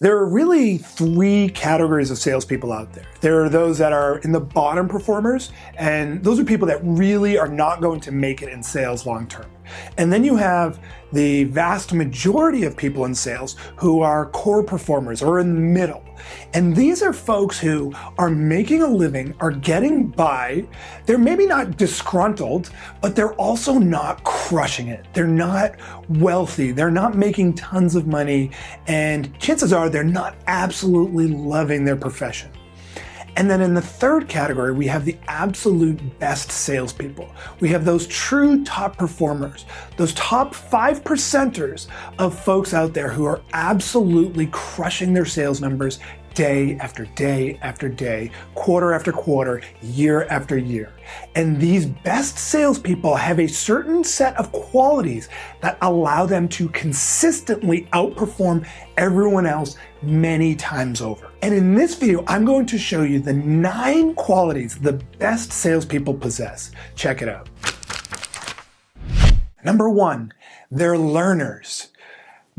There are really three categories of salespeople out there. There are those that are in the bottom performers, and those are people that really are not going to make it in sales long term. And then you have the vast majority of people in sales who are core performers or in the middle. And these are folks who are making a living, are getting by. They're maybe not disgruntled, but they're also not crushing it. They're not wealthy. They're not making tons of money. And chances are they're not absolutely loving their profession. And then in the third category, we have the absolute best salespeople. We have those true top performers, those top 5%ers of folks out there who are absolutely crushing their sales numbers day after day after day, quarter after quarter, year after year. And these best salespeople have a certain set of qualities that allow them to consistently outperform everyone else many times over. And in this video, I'm going to show you the 9 qualities the best salespeople possess. Check it out. Number 1, they're learners.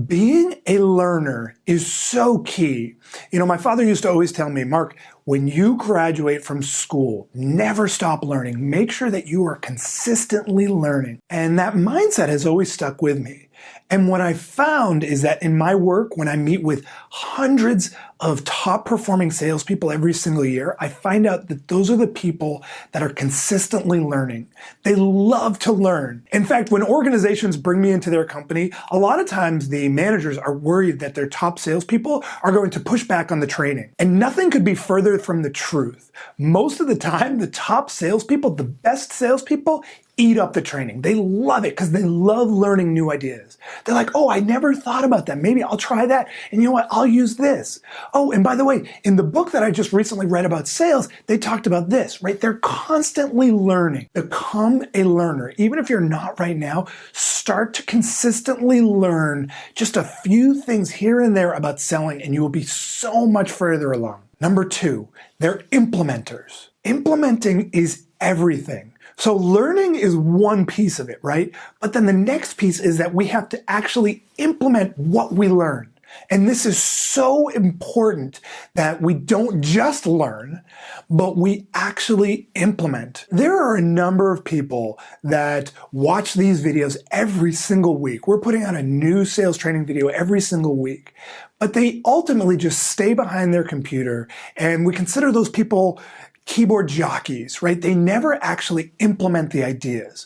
Being a learner is so key. You know, my father used to always tell me, Mark, when you graduate from school, never stop learning. Make sure that you are consistently learning. And that mindset has always stuck with me. And what I found is that in my work, when I meet with hundreds of top performing salespeople every single year, I find out that those are the people that are consistently learning. They love to learn. In fact, when organizations bring me into their company, a lot of times the managers are worried that their top salespeople are going to push back on the training. And nothing could be further from the truth. Most of the time, the top salespeople, the best salespeople, eat up the training. They love it because they love learning new ideas. They're like, oh, I never thought about that. Maybe I'll try that. And you know what? I'll use this. Oh, and by the way, in the book that I just recently read about sales, they talked about this, right? They're constantly learning. Become a learner. Even if you're not right now, start to consistently learn just a few things here and there about selling, and you will be so much further along. Number 2, they're implementers. Implementing is everything. So learning is one piece of it, right? But then the next piece is that we have to actually implement what we learn. And this is so important that we don't just learn, but we actually implement. There are a number of people that watch these videos every single week. We're putting out a new sales training video every single week, but they ultimately just stay behind their computer, and we consider those people keyboard jockeys, right? They never actually implement the ideas.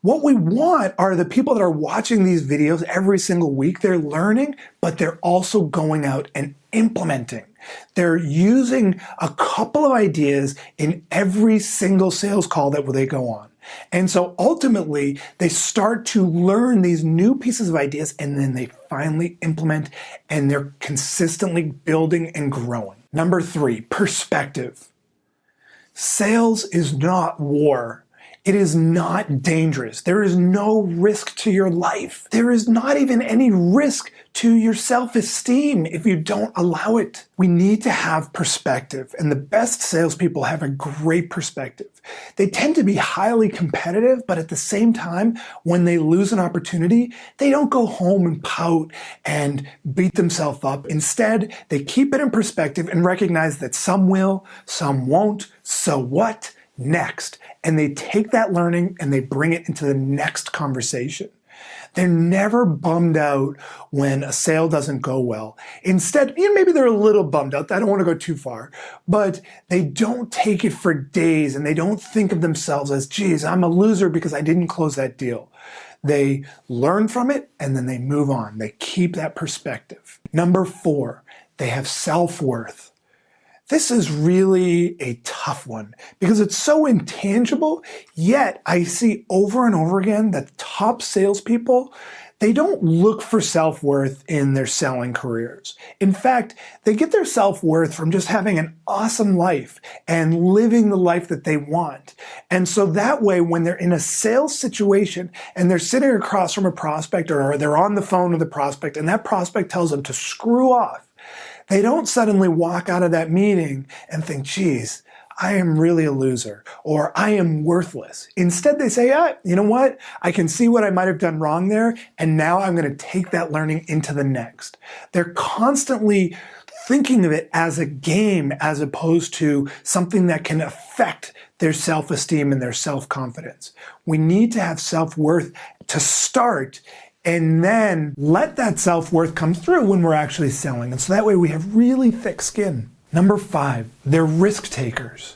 What we want are the people that are watching these videos every single week. They're learning, but they're also going out and implementing. They're using a couple of ideas in every single sales call that they go on. And so ultimately, they start to learn these new pieces of ideas, and then they finally implement, and they're consistently building and growing. Number 3, perspective. Sales is not war. It is not dangerous. There is no risk to your life. There is not even any risk to your self-esteem if you don't allow it. We need to have perspective, and the best salespeople have a great perspective. They tend to be highly competitive, but at the same time, when they lose an opportunity, they don't go home and pout and beat themselves up. Instead, they keep it in perspective and recognize that some will, some won't, so what? Next. And they take that learning and they bring it into the next conversation. They're never bummed out when a sale doesn't go well. Instead, maybe they're a little bummed out. I don't want to go too far, but they don't take it for days, and they don't think of themselves as, geez, I'm a loser because I didn't close that deal. They learn from it and then they move on. They keep that perspective. Number 4, they have self-worth. This is really a tough one because it's so intangible, yet I see over and over again that top salespeople, they don't look for self-worth in their selling careers. In fact, they get their self-worth from just having an awesome life and living the life that they want. And so that way, when they're in a sales situation and they're sitting across from a prospect, or they're on the phone with a prospect and that prospect tells them to screw off, they don't suddenly walk out of that meeting and think, geez, I am really a loser, or I am worthless. Instead, they say, you know what? I can see what I might have done wrong there, and now I'm going to take that learning into the next. They're constantly thinking of it as a game as opposed to something that can affect their self-esteem and their self-confidence. We need to have self-worth to start, and then let that self-worth come through when we're actually selling. And so that way we have really thick skin. Number 5, they're risk takers.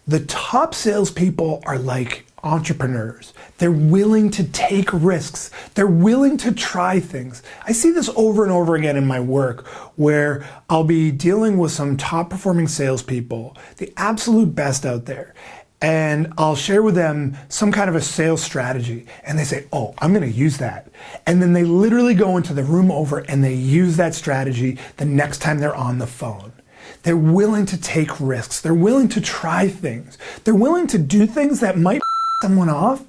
The top salespeople are like entrepreneurs. They're willing to take risks. They're willing to try things. I see this over and over again in my work where I'll be dealing with some top performing salespeople, the absolute best out there. And I'll share with them some kind of a sales strategy. And they say, oh, I'm going to use that. And then they literally go into the room over and they use that strategy the next time they're on the phone. They're willing to take risks. They're willing to try things. They're willing to do things that might someone off,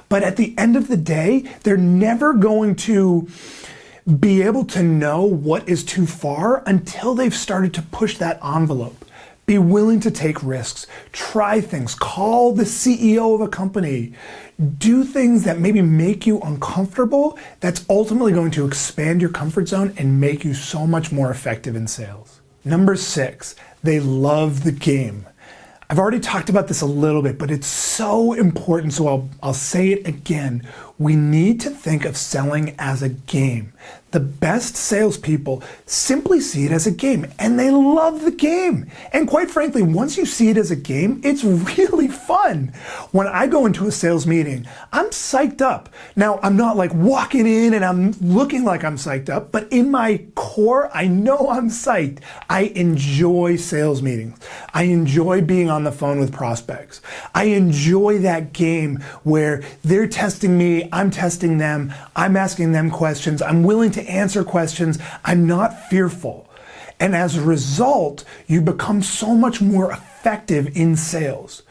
but at the end of the day, they're never going to be able to know what is too far until they've started to push that envelope. Be willing to take risks, try things, call the CEO of a company, do things that maybe make you uncomfortable. That's ultimately going to expand your comfort zone and make you so much more effective in sales. Number 6, they love the game. I've already talked about this a little bit, but it's so important, so I'll say it again. We need to think of selling as a game. The best salespeople simply see it as a game, and they love the game. And quite frankly, once you see it as a game, it's really fun. When I go into a sales meeting, I'm psyched up. Now, I'm not like walking in and I'm looking like I'm psyched up, but in my core, I know I'm psyched. I enjoy sales meetings. I enjoy being on the phone with prospects. I enjoy that game where they're testing me, I'm testing them, I'm asking them questions, I'm willing to answer questions, I'm not fearful. And as a result, you become so much more effective in sales.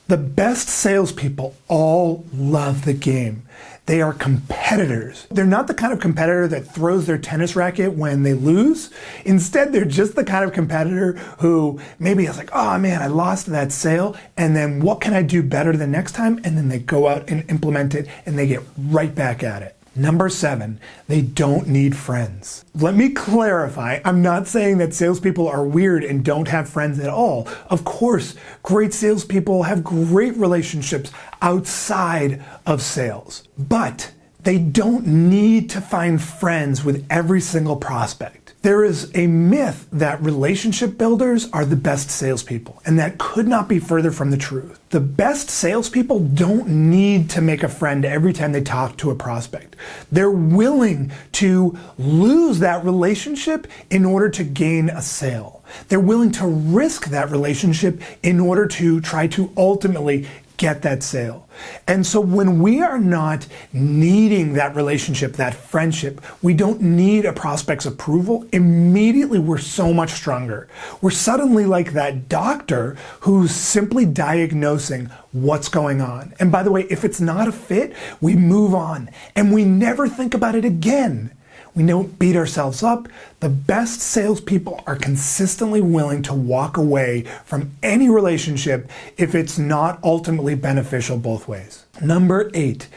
The best salespeople all love the game. They are competitors. They're not the kind of competitor that throws their tennis racket when they lose. Instead, they're just the kind of competitor who maybe is like, oh man, I lost that sale, and then what can I do better the next time? And then they go out and implement it and they get right back at it. Number 7, they don't need friends. Let me clarify, I'm not saying that salespeople are weird and don't have friends at all. Of course, great salespeople have great relationships outside of sales, but they don't need to find friends with every single prospect. There is a myth that relationship builders are the best salespeople, and that could not be further from the truth. The best salespeople don't need to make a friend every time they talk to a prospect. They're willing to lose that relationship in order to gain a sale. They're willing to risk that relationship in order to try to ultimately get that sale. And so when we are not needing that relationship, that friendship, we don't need a prospect's approval, immediately we're so much stronger. We're suddenly like that doctor who's simply diagnosing what's going on. And by the way, if it's not a fit, we move on and we never think about it again. We don't beat ourselves up. The best salespeople are consistently willing to walk away from any relationship if it's not ultimately beneficial both ways. Number 8,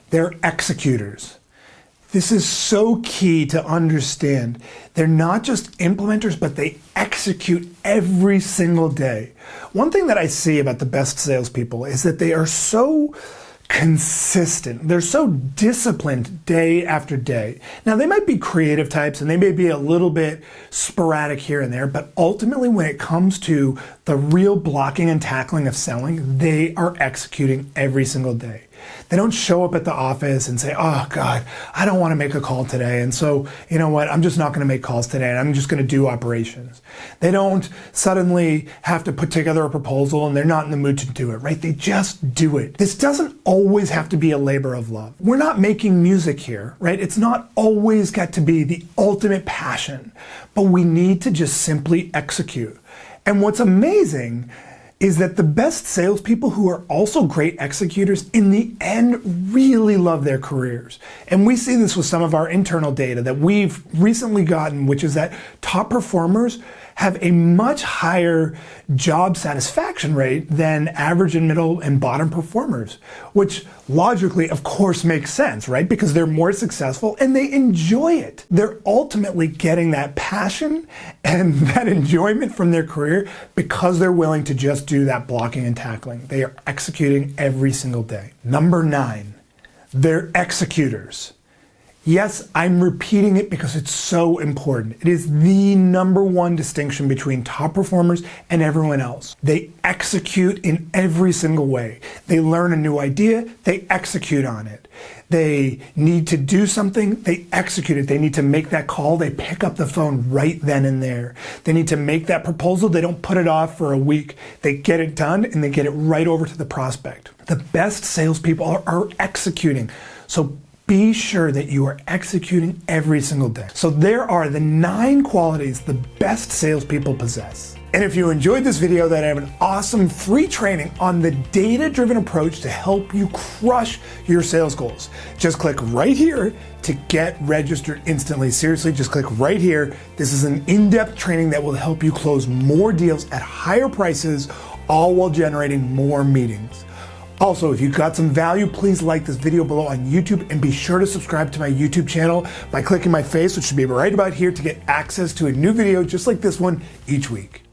they're executors. This is so key to understand. They're not just implementers, but they execute every single day. One thing that I see about the best salespeople is that they are so consistent. They're so disciplined day after day. Now, they might be creative types and they may be a little bit sporadic here and there, but ultimately when it comes to the real blocking and tackling of selling, they are executing every single day. They don't show up at the office and say, oh God, I don't want to make a call today. And so, you know what, I'm just not going to make calls today and I'm just going to do operations. They don't suddenly have to put together a proposal and they're not in the mood to do it, right? They just do it. This doesn't always have to be a labor of love. We're not making music here, right? It's not always got to be the ultimate passion, but we need to just simply execute. And what's amazing is that the best salespeople who are also great executors in the end really love their careers. And we see this with some of our internal data that we've recently gotten, which is that top performers have a much higher job satisfaction rate than average and middle and bottom performers, which logically, of course, makes sense, right? Because they're more successful and they enjoy it. They're ultimately getting that passion and that enjoyment from their career because they're willing to just do that blocking and tackling. They are executing every single day. Number 9, they're executors. Yes, I'm repeating it because it's so important. It is the number one distinction between top performers and everyone else. They execute in every single way. They learn a new idea, they execute on it. They need to do something, they execute it. They need to make that call, they pick up the phone right then and there. They need to make that proposal, they don't put it off for a week. They get it done and they get it right over to the prospect. The best salespeople are executing. So be sure that you are executing every single day. So there are the 9 qualities the best salespeople possess. And if you enjoyed this video, then I have an awesome free training on the data-driven approach to help you crush your sales goals. Just click right here to get registered instantly. Seriously, just click right here. This is an in-depth training that will help you close more deals at higher prices, all while generating more meetings. Also, if you got some value, please like this video below on YouTube and be sure to subscribe to my YouTube channel by clicking my face, which should be right about here, to get access to a new video just like this one each week.